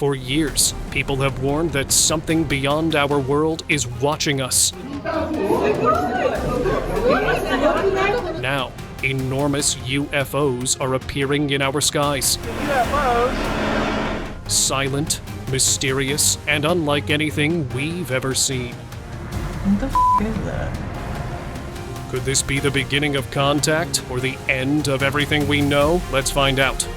For years, people have warned that something beyond our world is watching us. Now, enormous UFOs are appearing in our skies. Silent, mysterious, and unlike anything we've ever seen. What the is that? Could this be the beginning of contact or the end of everything we know? Let's find out.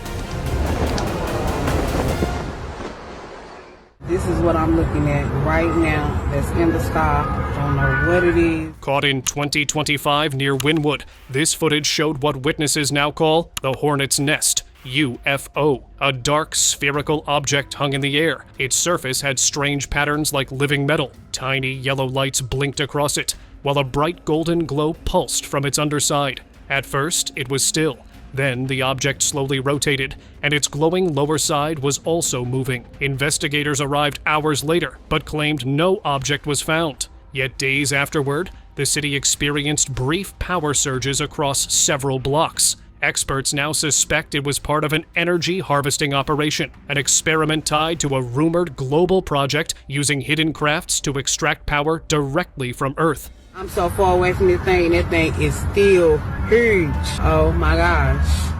This is what I'm looking at right now that's in the sky. Don't know what it is. Caught in 2025 near Wynwood, this footage showed what witnesses now call the Hornet's Nest, UFO, a dark spherical object hung in the air. Its surface had strange patterns like living metal. Tiny yellow lights blinked across it, while a bright golden glow pulsed from its underside. At first, it was still. Then the object slowly rotated, and its glowing lower side was also moving. Investigators arrived hours later, but claimed no object was found. Yet days afterward, the city experienced brief power surges across several blocks. Experts now suspect it was part of an energy harvesting operation, an experiment tied to a rumored global project using hidden crafts to extract power directly from Earth. I'm so far away from this thing, and that thing is still huge. Oh my gosh.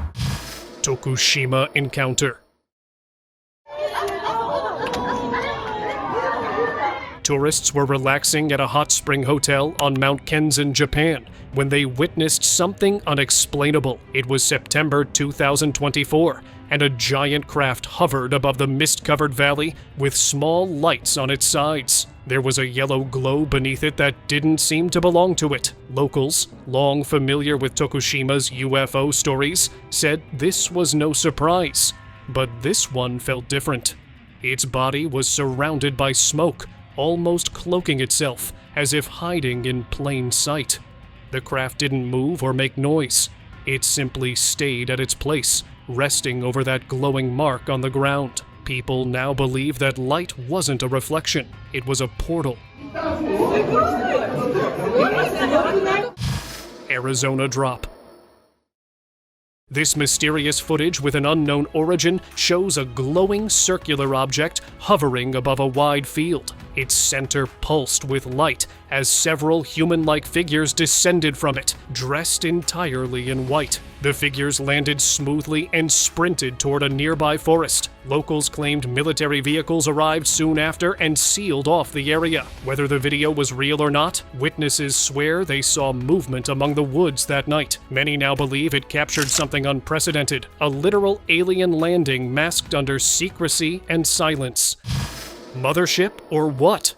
Tokushima encounter. Tourists were relaxing at a hot spring hotel on Mount Kenzan, Japan, when they witnessed something unexplainable. It was September 2024, and a giant craft hovered above the mist-covered valley with small lights on its sides. There was a yellow glow beneath it that didn't seem to belong to it. Locals, long familiar with Tokushima's UFO stories, said this was no surprise. But this one felt different. Its body was surrounded by smoke, almost cloaking itself, as if hiding in plain sight. The craft didn't move or make noise. It simply stayed at its place, resting over that glowing mark on the ground. People now believe that light wasn't a reflection, it was a portal. Arizona drop. This mysterious footage with an unknown origin shows a glowing circular object hovering above a wide field. Its center pulsed with light as several human-like figures descended from it, dressed entirely in white. The figures landed smoothly and sprinted toward a nearby forest. Locals claimed military vehicles arrived soon after and sealed off the area. Whether the video was real or not, witnesses swear they saw movement among the woods that night. Many now believe it captured something unprecedented, a literal alien landing masked under secrecy and silence. Mothership or what?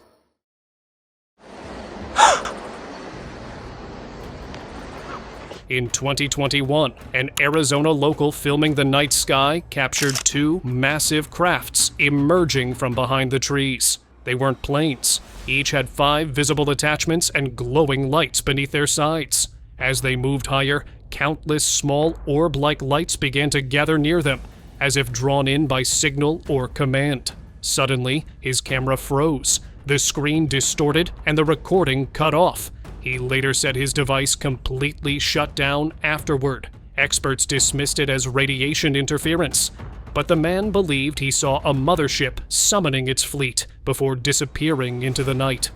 In 2021, an Arizona local filming the night sky captured two massive crafts emerging from behind the trees. They weren't planes. Each had 5 visible attachments and glowing lights beneath their sides. As they moved higher, countless small orb-like lights began to gather near them, as if drawn in by signal or command. Suddenly, his camera froze, the screen distorted, and the recording cut off. He later said his device completely shut down afterward. Experts dismissed it as radiation interference, but the man believed he saw a mothership summoning its fleet before disappearing into the night.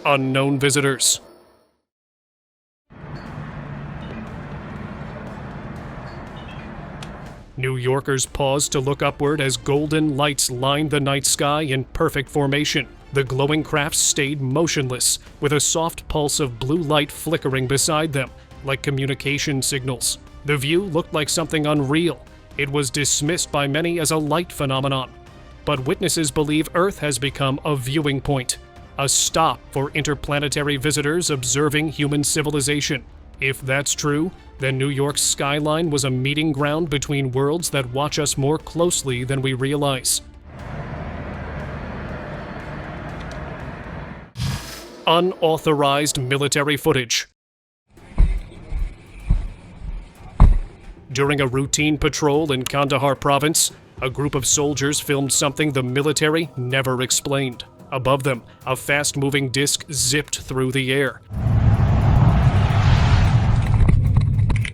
Unknown visitors. New Yorkers paused to look upward as golden lights lined the night sky in perfect formation. The glowing crafts stayed motionless, with a soft pulse of blue light flickering beside them, like communication signals. The view looked like something unreal. It was dismissed by many as a light phenomenon. But witnesses believe Earth has become a viewing point, a stop for interplanetary visitors observing human civilization. If that's true, then New York's skyline was a meeting ground between worlds that watch us more closely than we realize. Unauthorized military footage. During a routine patrol in Kandahar province, a group of soldiers filmed something the military never explained. Above them, a fast-moving disc zipped through the air.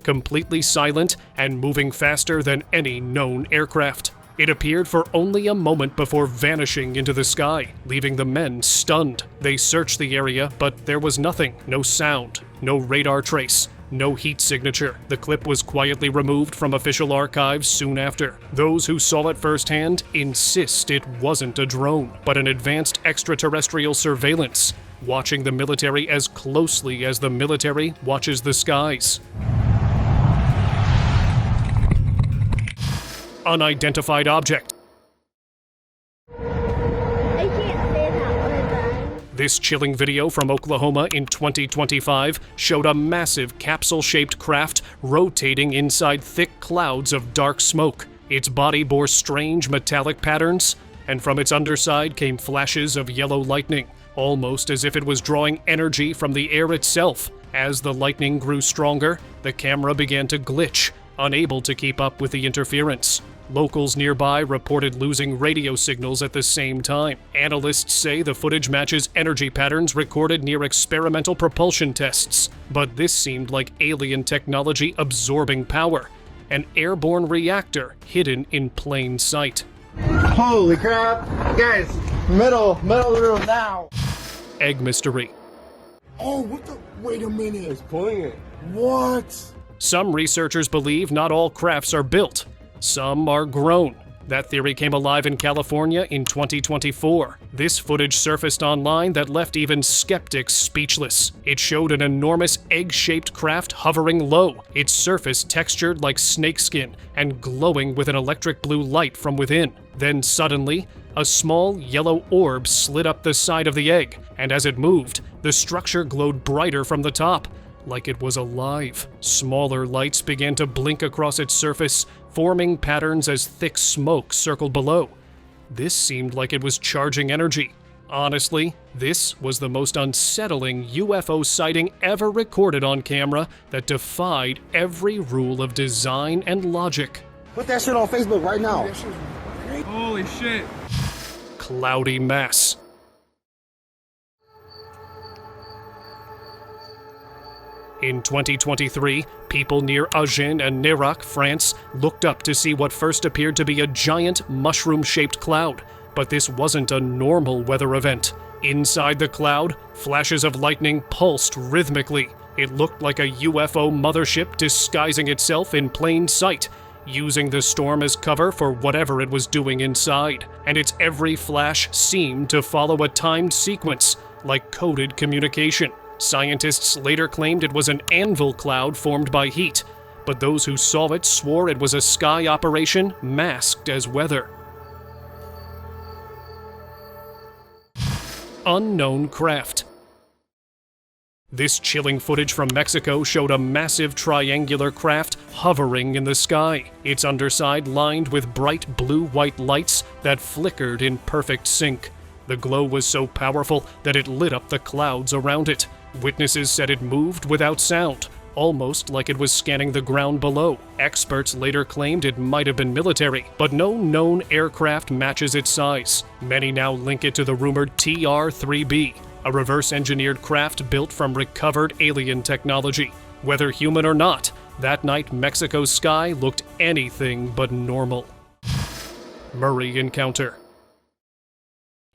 completely silent and moving faster than any known aircraft. It appeared for only a moment before vanishing into the sky, leaving the men stunned. They searched the area, but there was nothing, no sound, no radar trace, no heat signature. The clip was quietly removed from official archives soon after. Those who saw it firsthand insist it wasn't a drone, but an advanced extraterrestrial surveillance, watching the military as closely as the military watches the skies. Unidentified object. This chilling video from Oklahoma in 2025 showed a massive capsule-shaped craft rotating inside thick clouds of dark smoke. Its body bore strange metallic patterns, and from its underside came flashes of yellow lightning, almost as if it was drawing energy from the air itself. As the lightning grew stronger, the camera began to glitch, unable to keep up with the interference. Locals nearby reported losing radio signals at the same time. Analysts say the footage matches energy patterns recorded near experimental propulsion tests, but this seemed like alien technology absorbing power, an airborne reactor hidden in plain sight. Holy crap! Guys, middle of the room now! Egg mystery. Oh, what the? Wait a minute. It's pulling it. What? Some researchers believe not all crafts are built. Some are grown. That theory came alive in California in 2024. This footage surfaced online that left even skeptics speechless. It showed an enormous egg-shaped craft hovering low, its surface textured like snakeskin and glowing with an electric blue light from within. Then suddenly, a small yellow orb slid up the side of the egg, and as it moved, the structure glowed brighter from the top, like it was alive. Smaller lights began to blink across its surface, forming patterns as thick smoke circled below. This seemed like it was charging energy. Honestly, this was the most unsettling UFO sighting ever recorded on camera that defied every rule of design and logic. Put that shit on Facebook right now. Holy shit. Cloudy mass. In 2023, people near Agen and Nérac, France, looked up to see what first appeared to be a giant mushroom-shaped cloud. But this wasn't a normal weather event. Inside the cloud, flashes of lightning pulsed rhythmically. It looked like a UFO mothership disguising itself in plain sight, using the storm as cover for whatever it was doing inside. And its every flash seemed to follow a timed sequence, like coded communication. Scientists later claimed it was an anvil cloud formed by heat, but those who saw it swore it was a sky operation masked as weather. Unknown craft. This chilling footage from Mexico showed a massive triangular craft hovering in the sky, its underside lined with bright blue-white lights that flickered in perfect sync. The glow was so powerful that it lit up the clouds around it. Witnesses said it moved without sound, almost like it was scanning the ground below. Experts later claimed it might have been military, but no known aircraft matches its size. Many now link it to the rumored TR-3B, a reverse-engineered craft built from recovered alien technology. Whether human or not, that night Mexico's sky looked anything but normal. Murray encounter.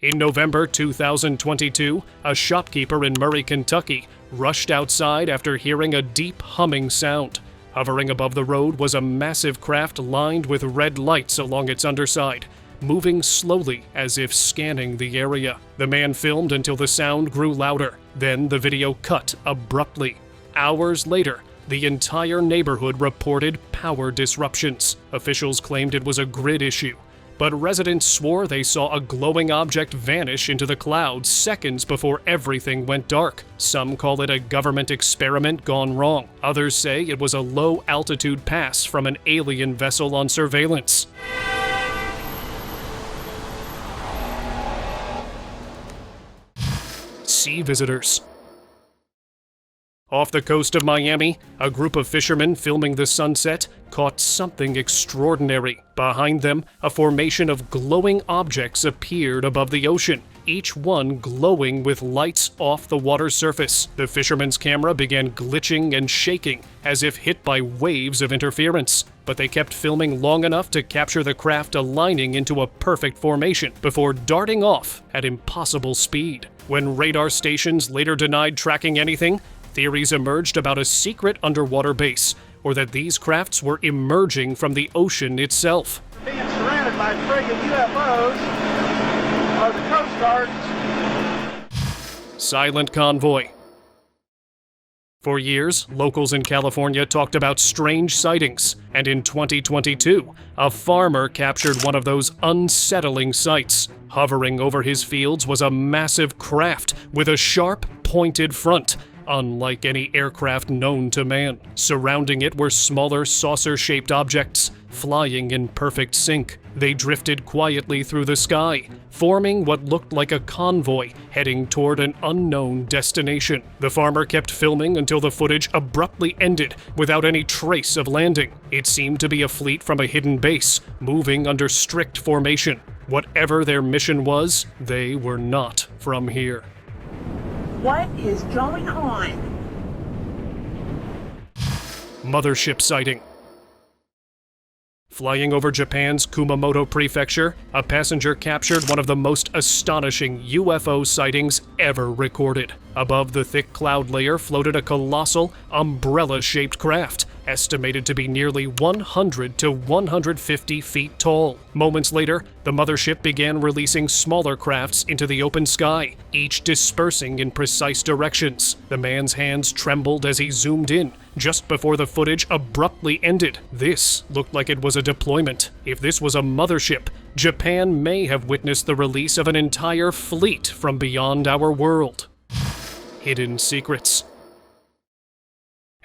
In November 2022, a shopkeeper in Murray, Kentucky, rushed outside after hearing a deep humming sound. Hovering above the road was a massive craft lined with red lights along its underside, moving slowly as if scanning the area. The man filmed until the sound grew louder. Then the video cut abruptly. Hours later, the entire neighborhood reported power disruptions. Officials claimed it was a grid issue, but residents swore they saw a glowing object vanish into the clouds seconds before everything went dark. Some call it a government experiment gone wrong. Others say it was a low-altitude pass from an alien vessel on surveillance. Sea visitors. Off the coast of Miami, a group of fishermen filming the sunset caught something extraordinary. Behind them, a formation of glowing objects appeared above the ocean. each one glowing with lights off the water surface. The fisherman's camera began glitching and shaking as if hit by waves of interference, but they kept filming long enough to capture the craft aligning into a perfect formation before darting off at impossible speed. When radar stations later denied tracking anything, theories emerged about a secret underwater base, or that these crafts were emerging from the ocean itself. Being surrounded by friggin' UFOs or the Coast Guard. Silent convoy. For years, locals in California talked about strange sightings, and in 2022, a farmer captured one of those unsettling sights. Hovering over his fields was a massive craft with a sharp, pointed front, unlike any aircraft known to man. Surrounding it were smaller saucer-shaped objects, flying in perfect sync. They drifted quietly through the sky, forming what looked like a convoy heading toward an unknown destination. The farmer kept filming until the footage abruptly ended without any trace of landing. It seemed to be a fleet from a hidden base, moving under strict formation. Whatever their mission was, they were not from here. What is going on? Mothership sighting. Flying over Japan's Kumamoto Prefecture, a passenger captured one of the most astonishing UFO sightings ever recorded. Above the thick cloud layer floated a colossal, umbrella-shaped craft, estimated to be nearly 100 to 150 feet tall. Moments later, the mothership began releasing smaller crafts into the open sky, each dispersing in precise directions. The man's hands trembled as he zoomed in, just before the footage abruptly ended. This looked like it was a deployment. If this was a mothership, Japan may have witnessed the release of an entire fleet from beyond our world. Hidden secrets.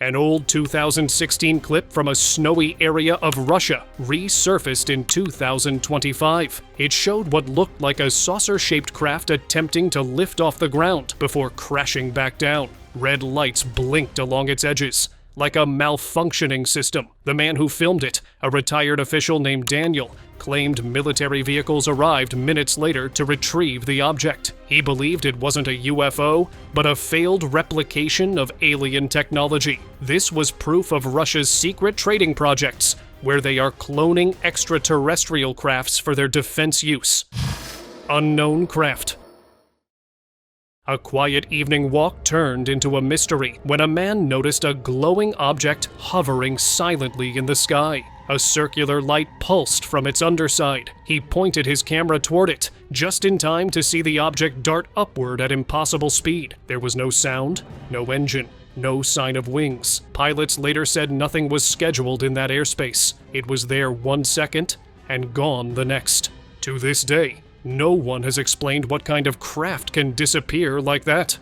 An old 2016 clip from a snowy area of Russia resurfaced in 2025. It showed what looked like a saucer-shaped craft attempting to lift off the ground before crashing back down. Red lights blinked along its edges, like a malfunctioning system. The man who filmed it, a retired official named Daniel, claimed military vehicles arrived minutes later to retrieve the object. He believed it wasn't a UFO, but a failed replication of alien technology. This was proof of Russia's secret trading projects, where they are cloning extraterrestrial crafts for their defense use. Unknown craft. A quiet evening walk turned into a mystery when a man noticed a glowing object hovering silently in the sky. A circular light pulsed from its underside. He pointed his camera toward it, just in time to see the object dart upward at impossible speed. There was no sound, no engine, no sign of wings. Pilots later said nothing was scheduled in that airspace. It was there 1 second and gone the next. To this day, no one has explained what kind of craft can disappear like that.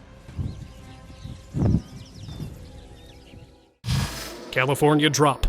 California drop.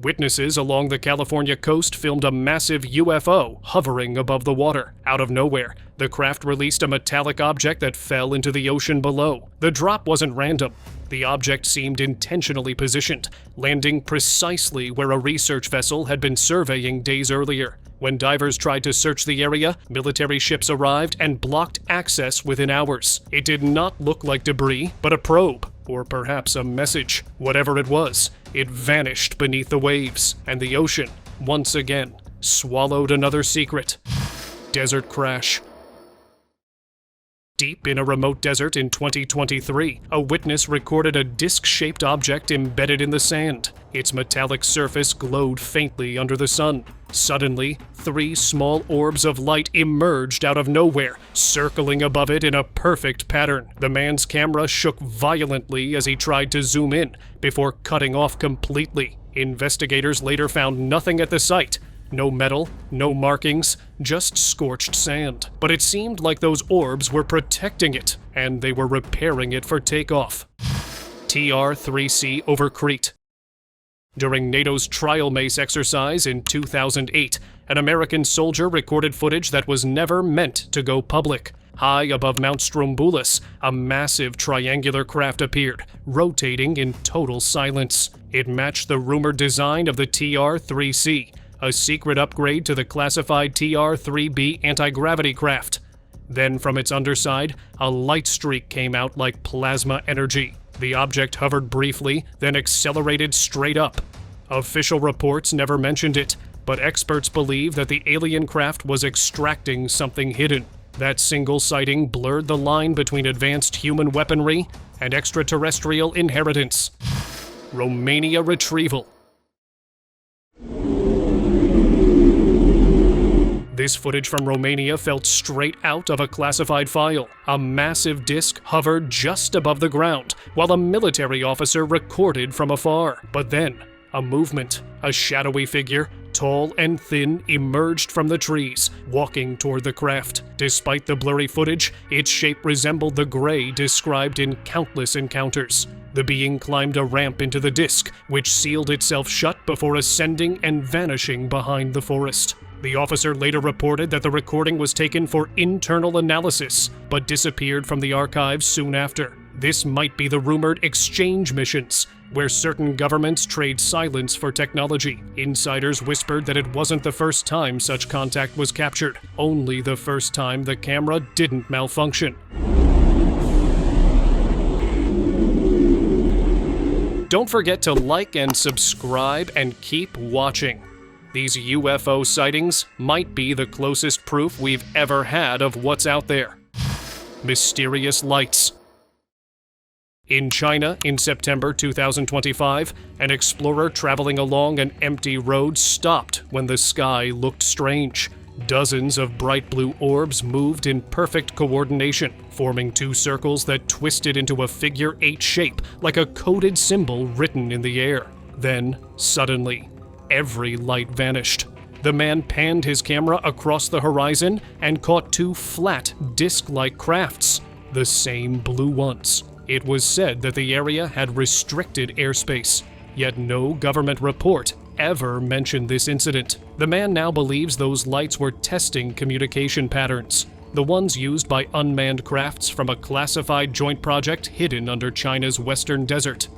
Witnesses along the California coast filmed a massive UFO hovering above the water. Out of nowhere, the craft released a metallic object that fell into the ocean below. The drop wasn't random. The object seemed intentionally positioned, landing precisely where a research vessel had been surveying days earlier. When divers tried to search the area, military ships arrived and blocked access within hours. It did not look like debris, but a probe, or perhaps a message. Whatever it was, it vanished beneath the waves, and the ocean, once again, swallowed another secret. Desert crash. Deep in a remote desert in 2023, a witness recorded a disc-shaped object embedded in the sand. Its metallic surface glowed faintly under the sun. Suddenly, 3 small orbs of light emerged out of nowhere, circling above it in a perfect pattern. The man's camera shook violently as he tried to zoom in, before cutting off completely. Investigators later found nothing at the site. No metal, no markings, just scorched sand. But it seemed like those orbs were protecting it, and they were repairing it for takeoff. TR-3C over Crete. During NATO's trial mace exercise in 2008, an American soldier recorded footage that was never meant to go public. High above Mount Stromboulis, a massive triangular craft appeared, rotating in total silence. It matched the rumored design of the TR-3C, a secret upgrade to the classified TR-3B anti-gravity craft. Then from its underside, a light streak came out like plasma energy. The object hovered briefly, then accelerated straight up. Official reports never mentioned it, but experts believe that the alien craft was extracting something hidden. That single sighting blurred the line between advanced human weaponry and extraterrestrial inheritance. Romania retrieval. This footage from Romania felt straight out of a classified file. A massive disc hovered just above the ground, while a military officer recorded from afar. But then, a movement. A shadowy figure, tall and thin, emerged from the trees, walking toward the craft. Despite the blurry footage, its shape resembled the gray described in countless encounters. The being climbed a ramp into the disc, which sealed itself shut before ascending and vanishing behind the forest. The officer later reported that the recording was taken for internal analysis, but disappeared from the archives soon after. This might be the rumored exchange missions, where certain governments trade silence for technology. Insiders whispered that it wasn't the first time such contact was captured, only the first time the camera didn't malfunction. Don't forget to like and subscribe and keep watching. These UFO sightings might be the closest proof we've ever had of what's out there. Mysterious lights. In China, in September 2025, an explorer traveling along an empty road stopped when the sky looked strange. Dozens of bright blue orbs moved in perfect coordination, forming two circles that twisted into a figure-8 shape, like a coded symbol written in the air. Then, suddenly, every light vanished. The man panned his camera across the horizon and caught two flat, disc-like crafts, the same blue ones. It was said that the area had restricted airspace, yet no government report ever mentioned this incident. The man now believes those lights were testing communication patterns, the ones used by unmanned crafts from a classified joint project hidden under China's western desert.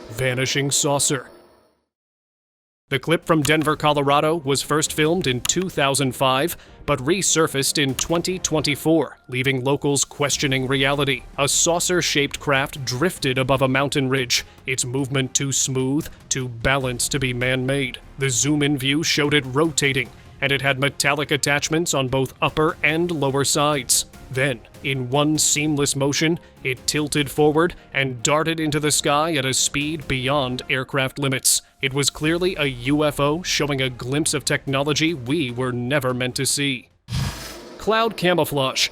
Vanishing saucer. The clip from Denver, Colorado was first filmed in 2005, but resurfaced in 2024, leaving locals questioning reality. A saucer-shaped craft drifted above a mountain ridge, its movement too smooth, too balanced to be man-made. The zoom-in view showed it rotating, and it had metallic attachments on both upper and lower sides. Then, in one seamless motion, it tilted forward and darted into the sky at a speed beyond aircraft limits. It was clearly a UFO showing a glimpse of technology we were never meant to see. Cloud camouflage.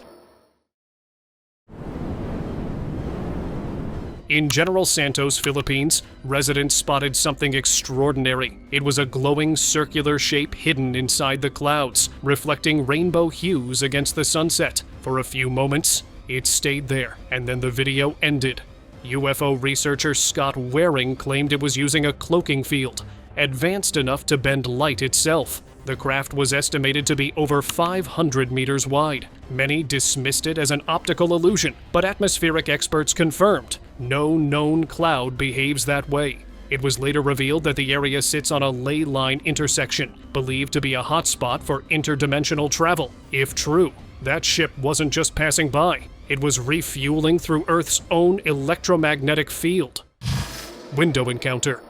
In General Santos, Philippines, residents spotted something extraordinary. It was a glowing circular shape hidden inside the clouds, reflecting rainbow hues against the sunset. For a few moments, it stayed there, and then the video ended. UFO researcher Scott Waring claimed it was using a cloaking field, advanced enough to bend light itself. The craft was estimated to be over 500 meters wide. Many dismissed it as an optical illusion, but atmospheric experts confirmed no known cloud behaves that way. It was later revealed that the area sits on a ley line intersection, believed to be a hotspot for interdimensional travel. If true, that ship wasn't just passing by. It was refueling through Earth's own electromagnetic field. Window encounter.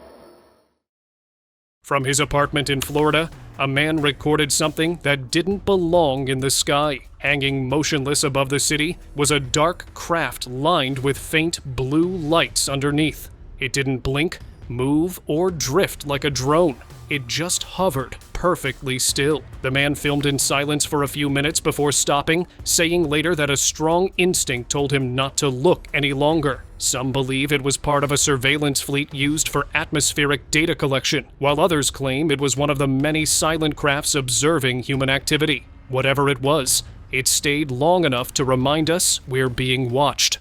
From his apartment in Florida, a man recorded something that didn't belong in the sky. Hanging motionless above the city was a dark craft lined with faint blue lights underneath. It didn't blink, move, or drift like a drone. It just hovered, perfectly still. The man filmed in silence for a few minutes before stopping, saying later that a strong instinct told him not to look any longer. Some believe it was part of a surveillance fleet used for atmospheric data collection, while others claim it was one of the many silent crafts observing human activity. Whatever it was, it stayed long enough to remind us we're being watched.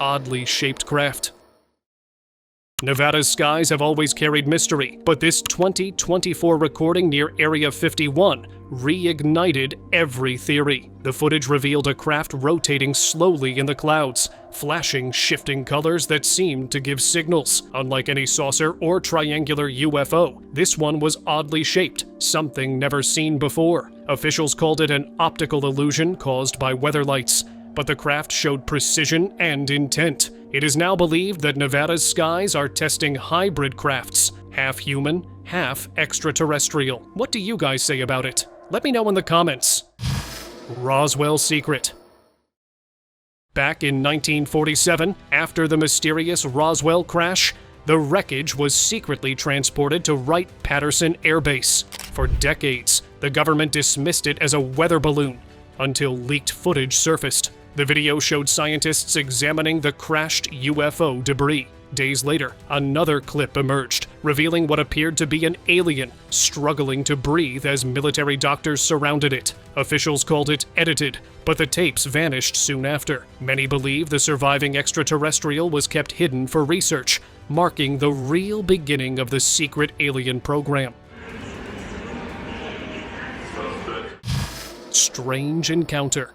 Oddly shaped craft. Nevada's skies have always carried mystery, but this 2024 recording near Area 51 reignited every theory. The footage revealed a craft rotating slowly in the clouds, flashing, shifting colors that seemed to give signals. Unlike any saucer or triangular UFO, this one was oddly shaped, something never seen before. Officials called it an optical illusion caused by weather lights, but the craft showed precision and intent. It is now believed that Nevada's skies are testing hybrid crafts, half human, half extraterrestrial. What do you guys say about it? Let me know in the comments. Roswell secret. Back in 1947, after the mysterious Roswell crash, the wreckage was secretly transported to Wright-Patterson Air Base. For decades, the government dismissed it as a weather balloon, until leaked footage surfaced. The video showed scientists examining the crashed UFO debris. Days later, another clip emerged, revealing what appeared to be an alien struggling to breathe as military doctors surrounded it. Officials called it edited, but the tapes vanished soon after. Many believe the surviving extraterrestrial was kept hidden for research, marking the real beginning of the secret alien program. Strange encounter.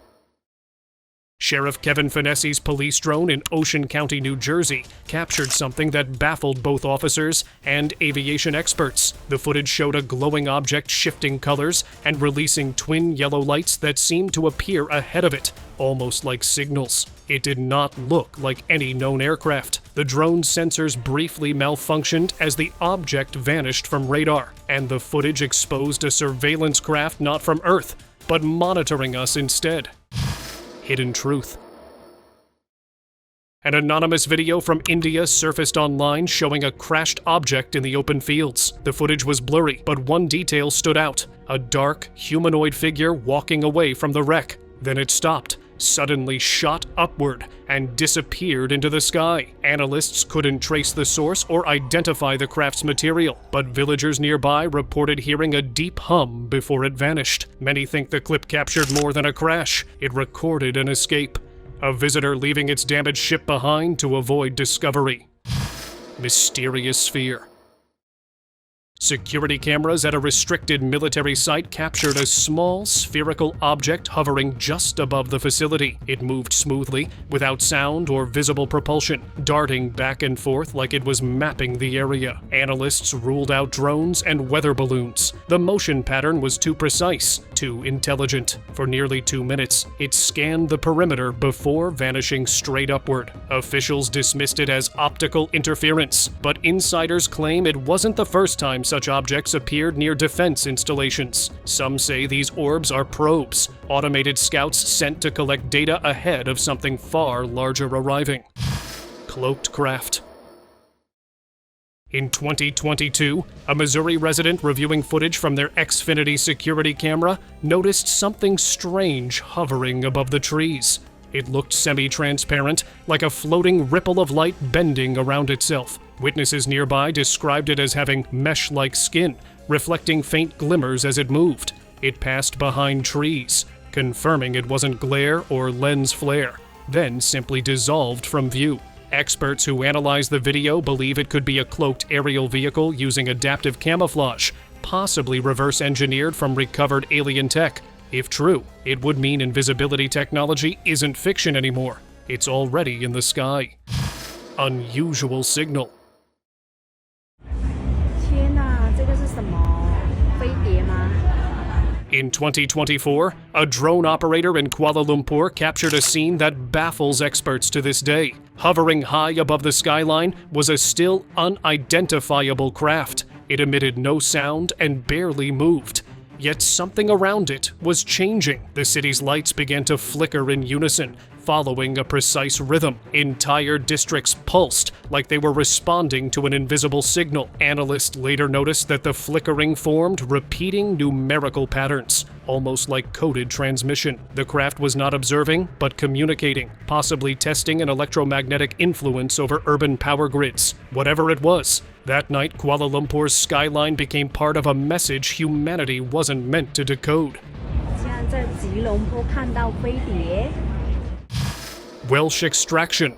Sheriff Kevin Finesse's police drone in Ocean County, New Jersey, captured something that baffled both officers and aviation experts. The footage showed a glowing object shifting colors and releasing twin yellow lights that seemed to appear ahead of it, almost like signals. It did not look like any known aircraft. The drone's sensors briefly malfunctioned as the object vanished from radar, and the footage exposed a surveillance craft not from Earth, but monitoring us instead. Hidden truth. An anonymous video from India surfaced online showing a crashed object in the open fields. The footage was blurry, but one detail stood out: a dark, humanoid figure walking away from the wreck. Then it stopped, suddenly shot upward, and disappeared into the sky. Analysts couldn't trace the source or identify the craft's material, but villagers nearby reported hearing a deep hum before it vanished. Many think the clip captured more than a crash. It recorded an escape, a visitor leaving its damaged ship behind to avoid discovery. Mysterious sphere. Security cameras at a restricted military site captured a small, spherical object hovering just above the facility. It moved smoothly, without sound or visible propulsion, darting back and forth like it was mapping the area. Analysts ruled out drones and weather balloons. The motion pattern was too precise, too intelligent. For nearly 2 minutes, it scanned the perimeter before vanishing straight upward. Officials dismissed it as optical interference, but insiders claim it wasn't the first time such objects appeared near defense installations. Some say these orbs are probes, automated scouts sent to collect data ahead of something far larger arriving. Cloaked craft. In 2022, a Missouri resident reviewing footage from their Xfinity security camera noticed something strange hovering above the trees. It looked semi-transparent, like a floating ripple of light bending around itself. Witnesses nearby described it as having mesh-like skin, reflecting faint glimmers as it moved. It passed behind trees, confirming it wasn't glare or lens flare, then simply dissolved from view. Experts who analyzed the video believe it could be a cloaked aerial vehicle using adaptive camouflage, possibly reverse-engineered from recovered alien tech. If true, it would mean invisibility technology isn't fiction anymore. It's already in the sky. Unusual signal. 天哪，这个是什么？飞碟吗？ In 2024, a drone operator in Kuala Lumpur captured a scene that baffles experts to this day. Hovering high above the skyline was a still unidentifiable craft. It emitted no sound and barely moved. Yet something around it was changing. The city's lights began to flicker in unison, following a precise rhythm. Entire districts pulsed like they were responding to an invisible signal. Analysts later noticed that the flickering formed repeating numerical patterns, almost like coded transmission. The craft was not observing, but communicating, possibly testing an electromagnetic influence over urban power grids. Whatever it was, that night Kuala Lumpur's skyline became part of a message humanity wasn't meant to decode. 现在在吉隆坡看到飞碟。 Welsh extraction.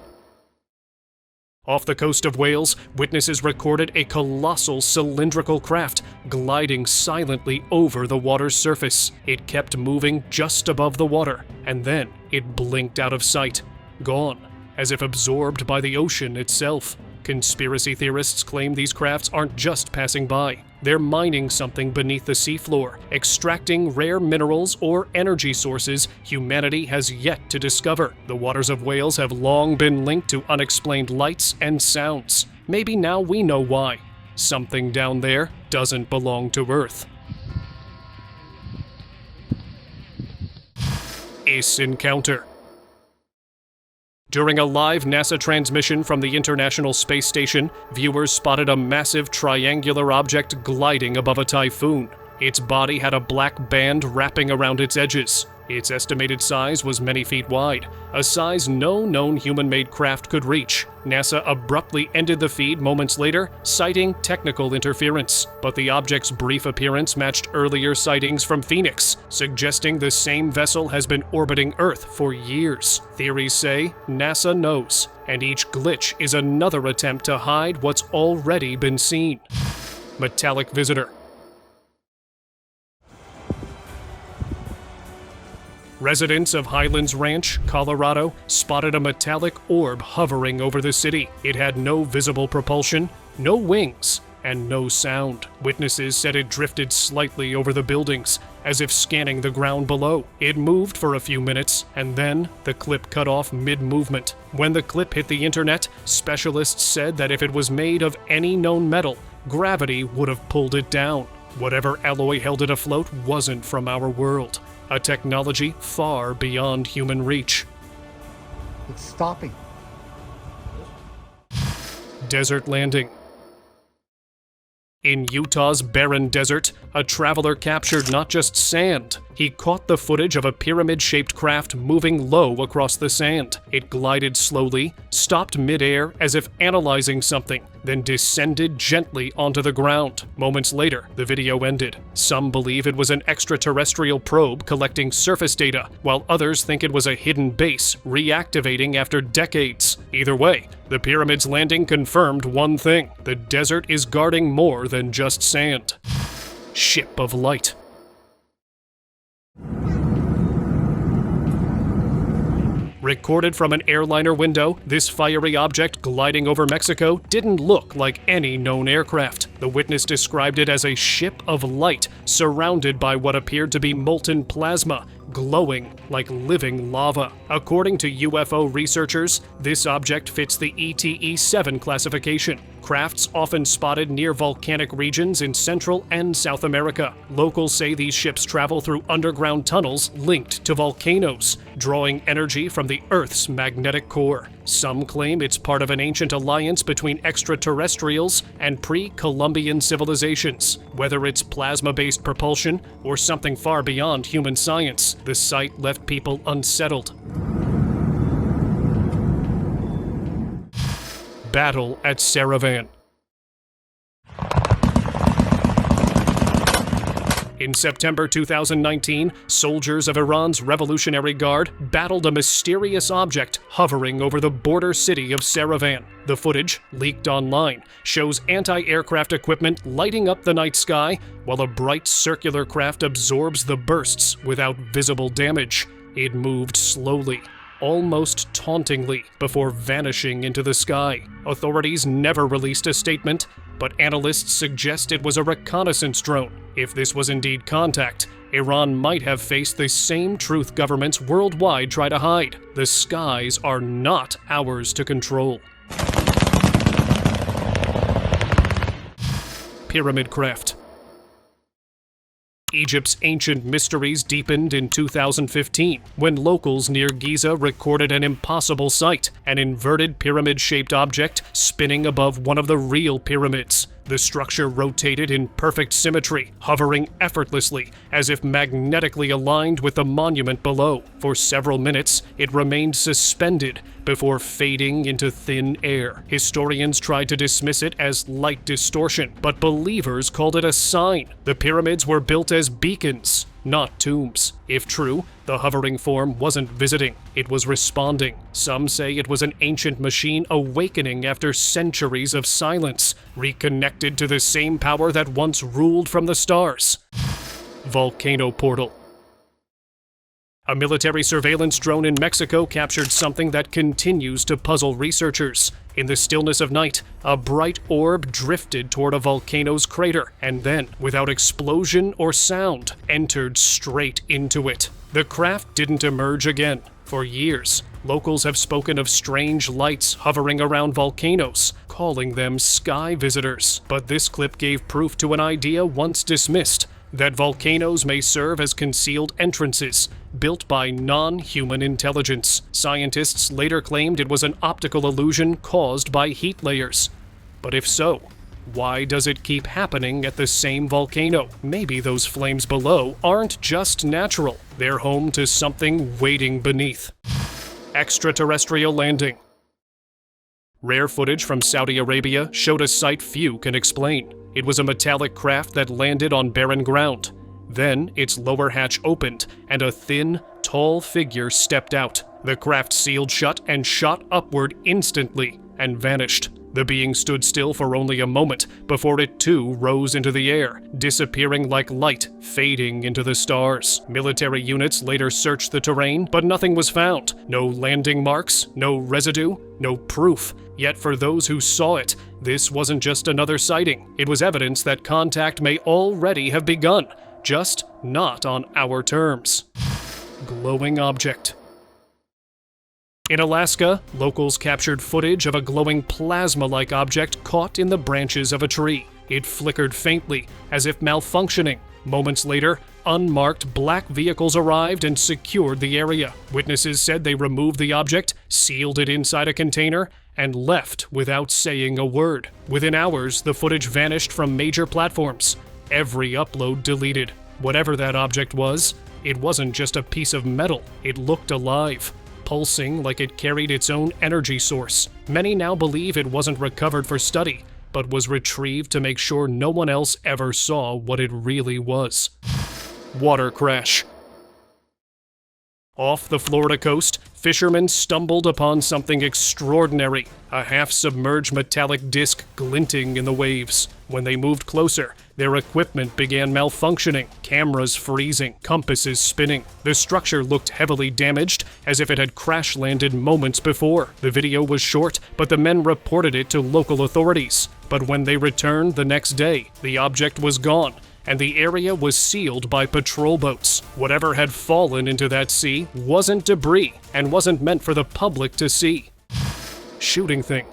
Off the coast of Wales, witnesses recorded a colossal cylindrical craft gliding silently over the water's surface. It kept moving just above the water, and then it blinked out of sight. Gone. as if absorbed by the ocean itself. Conspiracy theorists claim these crafts aren't just passing by. They're mining something beneath the seafloor, extracting rare minerals or energy sources humanity has yet to discover. The waters of Wales have long been linked to unexplained lights and sounds. Maybe now we know why. Something down there doesn't belong to Earth. Ace Encounter. During a live NASA transmission from the International Space Station, viewers spotted a massive triangular object gliding above a typhoon. Its body had a black band wrapping around its edges. Its estimated size was many feet wide, a size no known human-made craft could reach. NASA abruptly ended the feed moments later, citing technical interference. But the object's brief appearance matched earlier sightings from Phoenix, suggesting the same vessel has been orbiting Earth for years. Theories say NASA knows, and each glitch is another attempt to hide what's already been seen. Metallic visitor. Residents of Highlands Ranch, Colorado, spotted a metallic orb hovering over the city. It had no visible propulsion, no wings, and no sound. Witnesses said it drifted slightly over the buildings, as if scanning the ground below. It moved for a few minutes, and then the clip cut off mid-movement. When the clip hit the internet, specialists said that if it was made of any known metal, gravity would have pulled it down. Whatever alloy held it afloat wasn't from our world. A technology far beyond human reach. It's stopping. Desert landing. In Utah's barren desert, a traveler captured not just sand. He caught the footage of a pyramid-shaped craft moving low across the sand. It glided slowly, stopped mid-air as if analyzing something, then descended gently onto the ground. Moments later, the video ended. Some believe it was an extraterrestrial probe collecting surface data, while others think it was a hidden base reactivating after decades. Either way, the pyramid's landing confirmed one thing: the desert is guarding more than just sand. Ship of light. Recorded from an airliner window, this fiery object gliding over Mexico didn't look like any known aircraft. The witness described it as a ship of light surrounded by what appeared to be molten plasma, glowing like living lava. According to UFO researchers, this object fits the ETE-7 classification. Crafts often spotted near volcanic regions in Central and South America. Locals say these ships travel through underground tunnels linked to volcanoes, drawing energy from the Earth's magnetic core. Some claim it's part of an ancient alliance between extraterrestrials and pre-Columbian civilizations. Whether it's plasma-based propulsion or something far beyond human science, the sight left people unsettled. Battle at Saravan. In September 2019, soldiers of Iran's Revolutionary Guard battled a mysterious object hovering over the border city of Saravan. The footage, leaked online, shows anti-aircraft equipment lighting up the night sky while a bright circular craft absorbs the bursts without visible damage. It moved slowly, almost tauntingly, before vanishing into the sky. Authorities never released a statement, but analysts suggest it was a reconnaissance drone. If this was indeed contact, Iran might have faced the same truth governments worldwide try to hide. The skies are not ours to control. Pyramid craft. Egypt's ancient mysteries deepened in 2015 when locals near Giza recorded an impossible sight: an inverted pyramid-shaped object spinning above one of the real pyramids. The structure rotated in perfect symmetry, hovering effortlessly, as if magnetically aligned with the monument below. For several minutes, it remained suspended before fading into thin air. Historians tried to dismiss it as light distortion, but believers called it a sign. The pyramids were built as beacons, not tombs. If true, the hovering form wasn't visiting, it was responding. Some say it was an ancient machine awakening after centuries of silence, reconnected to the same power that once ruled from the stars. Volcano portal. A military surveillance drone in Mexico captured something that continues to puzzle researchers. In the stillness of night, a bright orb drifted toward a volcano's crater and then, without explosion or sound, entered straight into it. The craft didn't emerge again. For years, locals have spoken of strange lights hovering around volcanoes, calling them sky visitors. But this clip gave proof to an idea once dismissed, that volcanoes may serve as concealed entrances built by non-human intelligence. Scientists later claimed it was an optical illusion caused by heat layers. But if so, why does it keep happening at the same volcano? Maybe those flames below aren't just natural. They're home to something waiting beneath. Extraterrestrial landing. Rare footage from Saudi Arabia showed a sight few can explain. It was a metallic craft that landed on barren ground. Then its lower hatch opened, and a thin, tall figure stepped out. The craft sealed shut and shot upward instantly and vanished. The being stood still for only a moment before it too rose into the air, disappearing like light, fading into the stars. Military units later searched the terrain, but nothing was found. No landing marks, no residue, no proof. Yet for those who saw it, this wasn't just another sighting. It was evidence that contact may already have begun, just not on our terms. Glowing object. In Alaska, locals captured footage of a glowing plasma-like object caught in the branches of a tree. It flickered faintly, as if malfunctioning. Moments later, unmarked black vehicles arrived and secured the area. Witnesses said they removed the object, sealed it inside a container, and left without saying a word. Within hours, the footage vanished from major platforms. Every upload deleted. Whatever that object was, it wasn't just a piece of metal. It looked alive, pulsing like it carried its own energy source. Many now believe it wasn't recovered for study, but was retrieved to make sure no one else ever saw what it really was. Water crash. Off the Florida coast, fishermen stumbled upon something extraordinary, a half-submerged metallic disc glinting in the waves. When they moved closer, their equipment began malfunctioning, cameras freezing, compasses spinning. The structure looked heavily damaged, as if it had crash-landed moments before. The video was short, but the men reported it to local authorities. But when they returned the next day, the object was gone, and the area was sealed by patrol boats. Whatever had fallen into that sea wasn't debris and wasn't meant for the public to see. Shooting thing.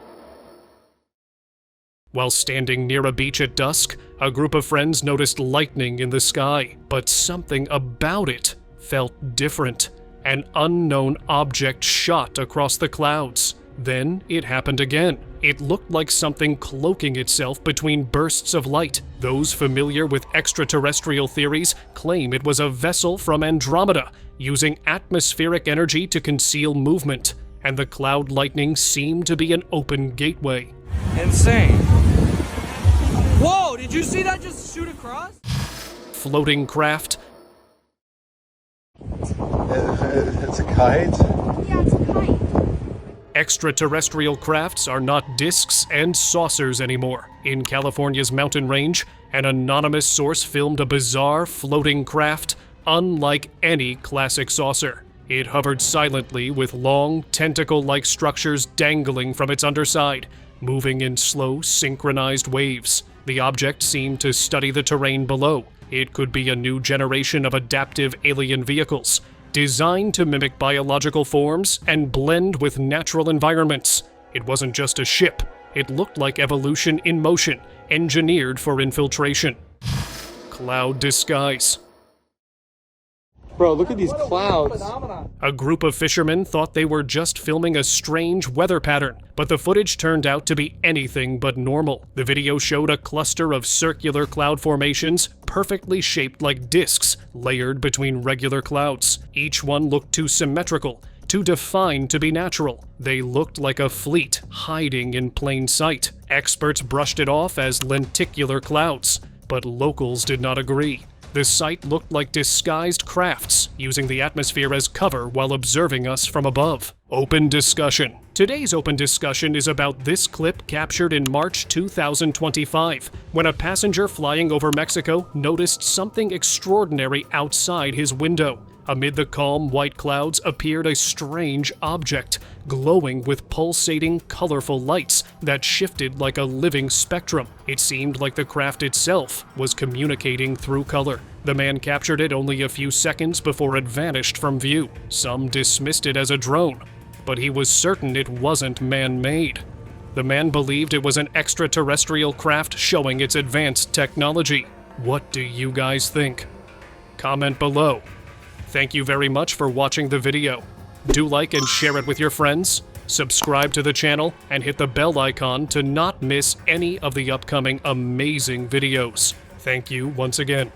While standing near a beach at dusk, a group of friends noticed lightning in the sky, but something about it felt different. An unknown object shot across the clouds. Then it happened again. It looked like something cloaking itself between bursts of light. Those familiar with extraterrestrial theories claim it was a vessel from Andromeda, using atmospheric energy to conceal movement, and the cloud lightning seemed to be an open gateway. Insane. Whoa, did you see that just shoot across? Floating craft. It's a kite. Yeah, it's a kite. Extraterrestrial crafts are not discs and saucers anymore. In California's mountain range, an anonymous source filmed a bizarre floating craft unlike any classic saucer. It hovered silently with long, tentacle-like structures dangling from its underside, moving in slow, synchronized waves. The object seemed to study the terrain below. It could be a new generation of adaptive alien vehicles, designed to mimic biological forms and blend with natural environments. It wasn't just a ship. It looked like evolution in motion, engineered for infiltration. Cloud disguise. Bro, look at these clouds. A group of fishermen thought they were just filming a strange weather pattern, but the footage turned out to be anything but normal. The video showed a cluster of circular cloud formations, perfectly shaped like discs, layered between regular clouds. Each one looked too symmetrical, too defined to be natural. They looked like a fleet hiding in plain sight. Experts brushed it off as lenticular clouds, but locals did not agree. The sight looked like disguised crafts, using the atmosphere as cover while observing us from above. Open discussion. Today's open discussion is about this clip captured in March 2025, when a passenger flying over Mexico noticed something extraordinary outside his window. Amid the calm white clouds appeared a strange object, glowing with pulsating, colorful lights that shifted like a living spectrum. It seemed like the craft itself was communicating through color. The man captured it only a few seconds before it vanished from view. Some dismissed it as a drone, but he was certain it wasn't man-made. The man believed it was an extraterrestrial craft showing its advanced technology. What do you guys think? Comment below. Thank you very much for watching the video. Do like and share it with your friends, subscribe to the channel, and hit the bell icon to not miss any of the upcoming amazing videos. Thank you once again.